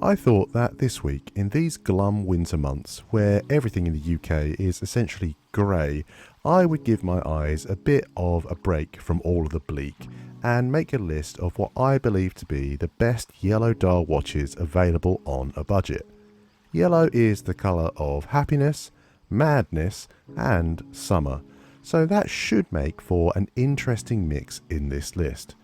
I thought that this week, in these glum winter months where everything in the UK is essentially grey, I would give my eyes a bit of a break from all of the bleak and make a list of what I believe to be the best yellow dial watches available on a budget. Yellow is the colour of happiness, madness and summer, so that should make for an interesting mix in this list.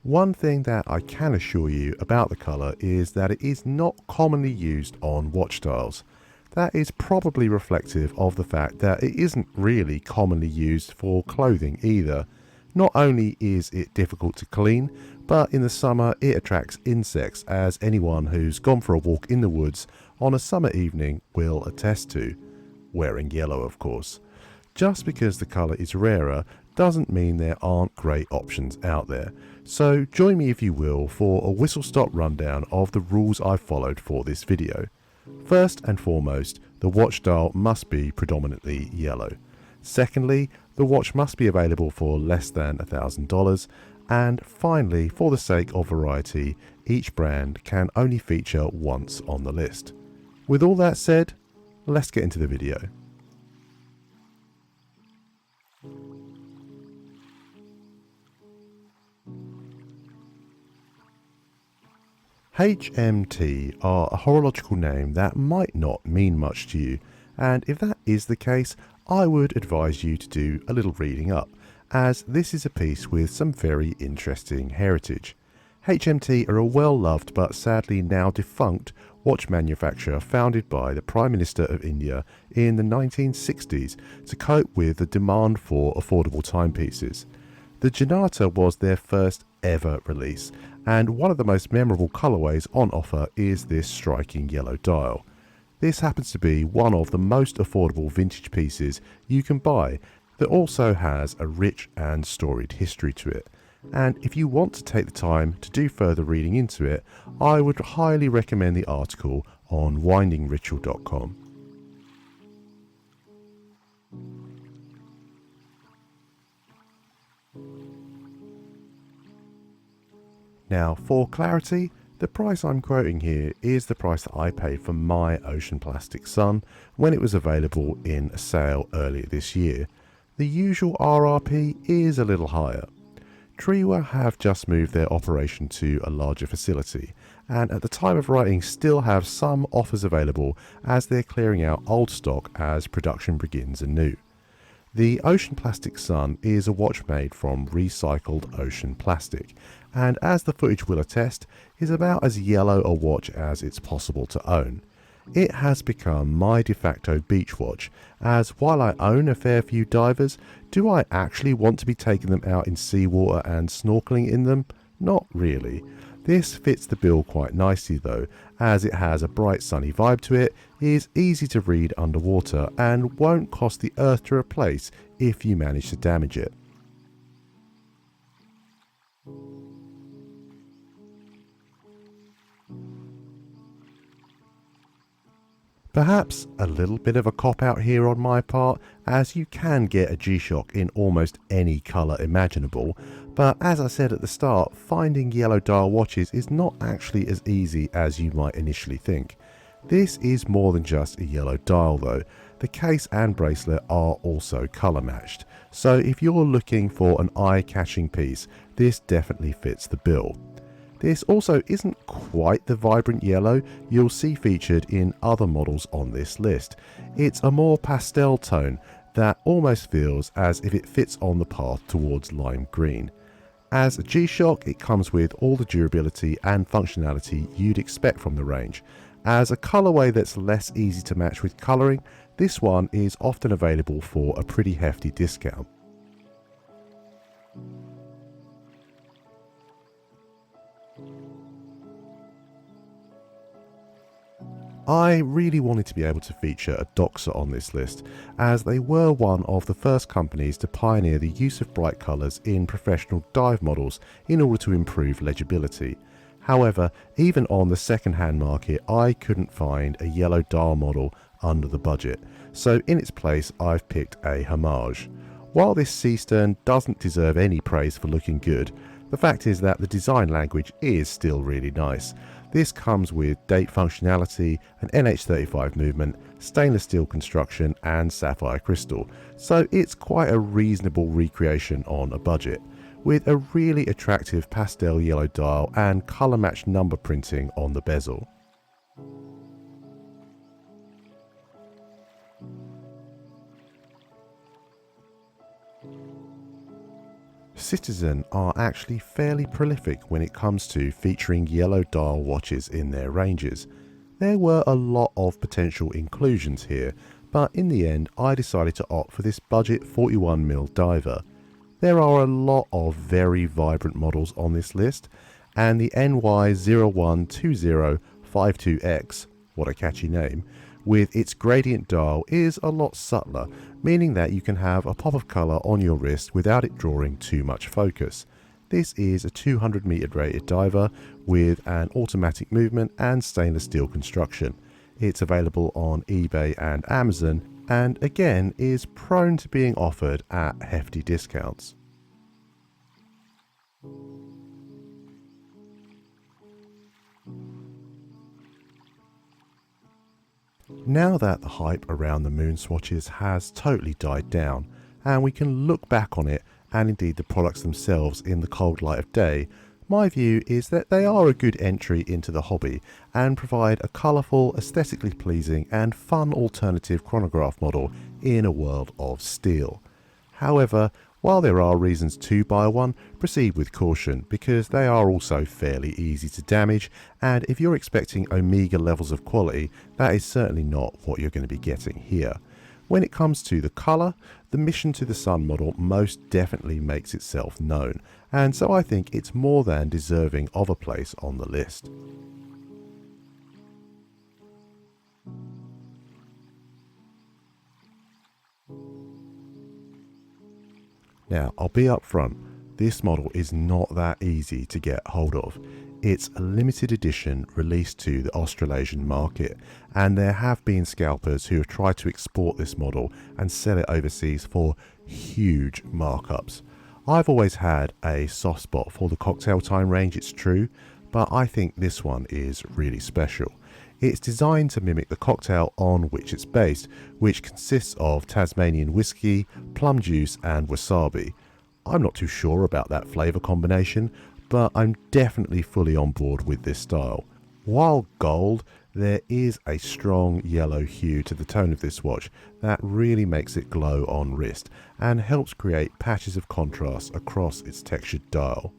One thing that I can assure you about the colour is that it is not commonly used on watch dials. That is probably reflective of the fact that it isn't really commonly used for clothing either. Not only is it difficult to clean, but in the summer it attracts insects, as anyone who's gone for a walk in the woods on a summer evening will attest to. Wearing yellow, of course. Just because the colour is rarer doesn't mean there aren't great options out there. So join me if you will for a whistle-stop rundown of the rules I've followed for this video. First and foremost, the watch dial must be predominantly yellow. Secondly, the watch must be available for less than $1,000. And finally, for the sake of variety, each brand can only feature once on the list. With all that said, let's get into the video. HMT are a horological name that might not mean much to you, and if that is the case, I would advise you to do a little reading up, as this is a piece with some very interesting heritage. HMT are a well-loved but sadly now defunct watch manufacturer founded by the Prime Minister of India in the 1960s to cope with the demand for affordable timepieces. The Janata was their first ever release, and one of the most memorable colourways on offer is this striking yellow dial. This happens to be one of the most affordable vintage pieces you can buy that also has a rich and storied history to it. And if you want to take the time to do further reading into it, I would highly recommend the article on windingritual.com. Now, for clarity, the price I'm quoting here is the price that I paid for my Ocean Plastic Sun when it was available in a sale earlier this year. The usual RRP is a little higher. Triwa have just moved their operation to a larger facility, and at the time of writing still have some offers available as they're clearing out old stock as production begins anew. The Ocean Plastic Sun is a watch made from recycled ocean plastic, and as the footage will attest, is about as yellow a watch as it's possible to own. It has become my de facto beach watch, as while I own a fair few divers, do I actually want to be taking them out in seawater and snorkeling in them? Not really. This fits the bill quite nicely though, as it has a bright sunny vibe to it, is easy to read underwater, and won't cost the earth to replace if you manage to damage it. Perhaps a little bit of a cop-out here on my part, as you can get a G-Shock in almost any colour imaginable, but as I said at the start, finding yellow dial watches is not actually as easy as you might initially think. This is more than just a yellow dial though. The case and bracelet are also colour matched, so if you're looking for an eye-catching piece, this definitely fits the bill. This also isn't quite the vibrant yellow you'll see featured in other models on this list. It's a more pastel tone that almost feels as if it fits on the path towards lime green. As a G-Shock, it comes with all the durability and functionality you'd expect from the range. As a colourway that's less easy to match with colouring, this one is often available for a pretty hefty discount. I really wanted to be able to feature a Doxa on this list, as they were one of the first companies to pioneer the use of bright colours in professional dive models in order to improve legibility. However, even on the second-hand market, I couldn't find a yellow dial model under the budget, so in its place I've picked a homage. While this Seestern doesn't deserve any praise for looking good, The fact is that the design language is still really nice. This comes with date functionality, an NH35 movement, stainless steel construction and sapphire crystal, so it's quite a reasonable recreation on a budget, with a really attractive pastel yellow dial and colour matched number printing on the bezel. Citizen are actually fairly prolific when it comes to featuring yellow dial watches in their ranges. There were a lot of potential inclusions here, but in the end I decided to opt for this budget 41mm diver. There are a lot of very vibrant models on this list, and the NY012052X, what a catchy name, with its gradient dial is a lot subtler, meaning that you can have a pop of colour on your wrist without it drawing too much focus. This is a 200 meter rated diver with an automatic movement and stainless steel construction. It's available on eBay and Amazon, and again is prone to being offered at hefty discounts. Now that the hype around the moon swatches has totally died down, and we can look back on it and indeed the products themselves in the cold light of day, my view is that they are a good entry into the hobby and provide a colourful, aesthetically pleasing and fun alternative chronograph model in a world of steel. However, while there are reasons to buy one, proceed with caution because they are also fairly easy to damage, and if you're expecting Omega levels of quality, that is certainly not what you're going to be getting here. When it comes to the colour, the Mission to the Sun model most definitely makes itself known, and so I think it's more than deserving of a place on the list. Now, I'll be upfront, this model is not that easy to get hold of. It's a limited edition released to the Australasian market, and there have been scalpers who have tried to export this model and sell it overseas for huge markups. I've always had a soft spot for the Cocktail Time range, it's true, but I think this one is really special. It's designed to mimic the cocktail on which it's based, which consists of Tasmanian whiskey, plum juice and wasabi. I'm not too sure about that flavour combination, but I'm definitely fully on board with this style. While gold, there is a strong yellow hue to the tone of this watch that really makes it glow on wrist and helps create patches of contrast across its textured dial.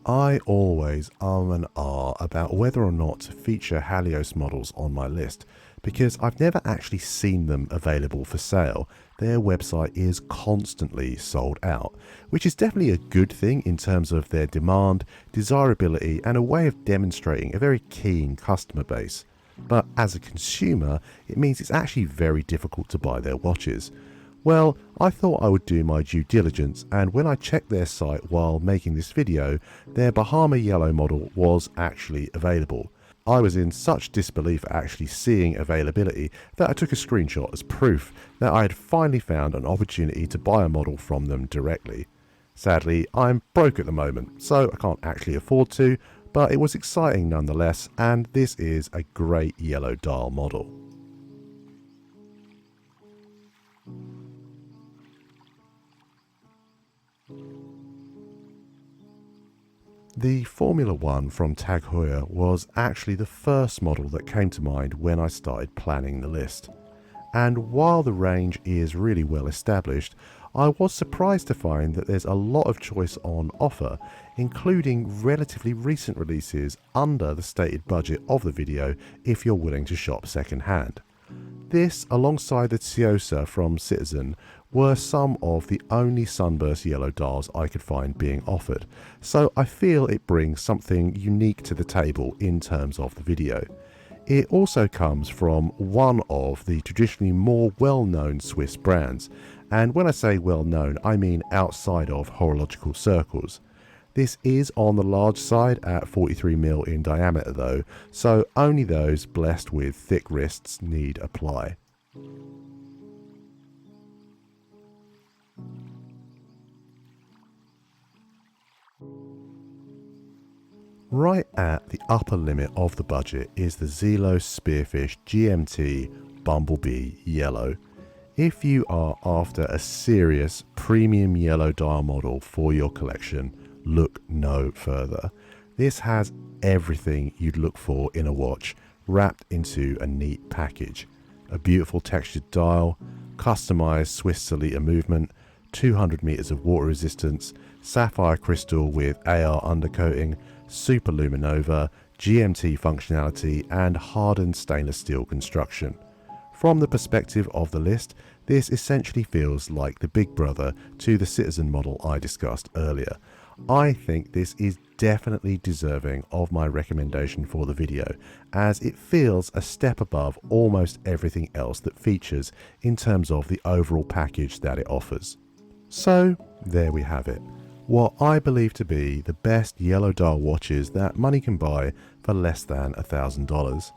I always and ah about whether or not to feature Halios models on my list, because I've never actually seen them available for sale. Their website is constantly sold out, which is definitely a good thing in terms of their demand, desirability and a way of demonstrating a very keen customer base. But as a consumer, it means it's actually very difficult to buy their watches. Well, I thought I would do my due diligence, and when I checked their site while making this video, their Bahama Yellow model was actually available. I was in such disbelief at actually seeing availability that I took a screenshot as proof that I had finally found an opportunity to buy a model from them directly. Sadly, I'm broke at the moment, so I can't actually afford to, but it was exciting nonetheless, and this is a great yellow dial model. The Formula 1 from Tag Heuer was actually the first model that came to mind when I started planning the list. And while the range is really well established, I was surprised to find that there's a lot of choice on offer, including relatively recent releases under the stated budget of the video if you're willing to shop second hand. This, alongside the Tiosa from Citizen, were some of the only sunburst yellow dials I could find being offered, so I feel it brings something unique to the table in terms of the video. It also comes from one of the traditionally more well-known Swiss brands, and when I say well-known I mean outside of horological circles. This is on the large side at 43mm in diameter though, so only those blessed with thick wrists need apply. Right at the upper limit of the budget is the Zelos Spearfish GMT Bumblebee Yellow. If you are after a serious premium yellow dial model for your collection, look no further. This has everything you'd look for in a watch wrapped into a neat package. A beautiful textured dial, customized Swiss Salita movement, 200 meters of water resistance, sapphire crystal with AR undercoating, super luminova, GMT functionality and hardened stainless steel construction. From the perspective of the list, this essentially feels like the big brother to the Citizen model I discussed earlier. I think this is definitely deserving of my recommendation for the video, as it feels a step above almost everything else that features in terms of the overall package that it offers. So there we have it. What I believe to be the best yellow dial watches that money can buy for less than $1,000.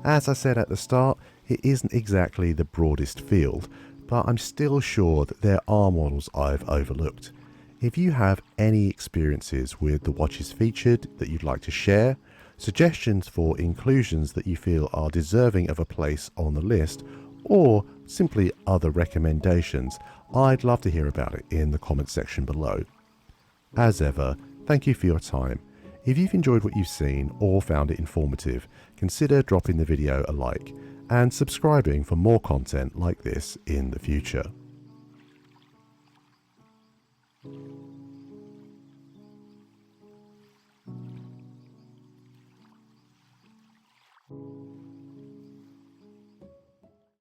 As I said at the start, it isn't exactly the broadest field, but I'm still sure that there are models I've overlooked. If you have any experiences with the watches featured that you'd like to share, suggestions for inclusions that you feel are deserving of a place on the list, or simply other recommendations, I'd love to hear about it in the comment section below. As ever, thank you for your time. If you've enjoyed what you've seen or found it informative, consider dropping the video a like and subscribing for more content like this in the future.